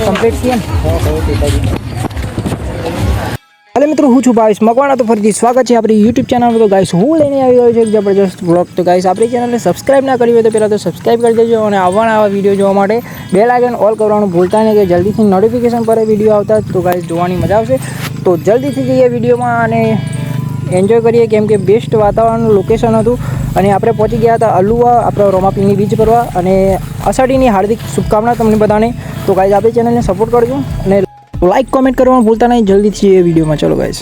Complete થયા ને મિત્રો હું છું ભાવેશ મકવાણા તો ફરીથી સ્વાગત છે આપણી યુટ્યુબ ચેનલ પર. તો ગાઈસ હું લઈને આવી ગયો છું એક જબરજસ્ત વ્લોગ. તો ગાઈસ આપણી ચેનલને સબસ્ક્રાઇબ ના કરી હોય તો પહેલાં તો સબસ્ક્રાઇબ કરી દેજો અને આવા વિડીયો જોવા માટે બેલ આઇકન ઓલ કરવાનું ભૂલતા નહીં કે જલ્દીથી નોટિફિકેશન પર વિડીયો આવતા. તો ગાઈસ જોવાની મજા આવશે. તો જલ્દીથી જઈએ વિડીયોમાં અને એન્જોય કરીએ કેમ કે બેસ્ટ વાતાવરણ લોકેશન હતું અને આપણે પહોંચી ગયા હતા અલુવા આપણે રોમાપીરની બીચ ફરવા. અને અષાઢીની હાર્દિક શુભકામના તમને બધાને. તો ગાઈસ આપણી ચેનલને સપોર્ટ કરજો અને લાઈક કોમેન્ટ કરવાનું ભૂલતા નહીં. જલ્દીથી એ વિડીયોમાં ચલો ગાઈસ.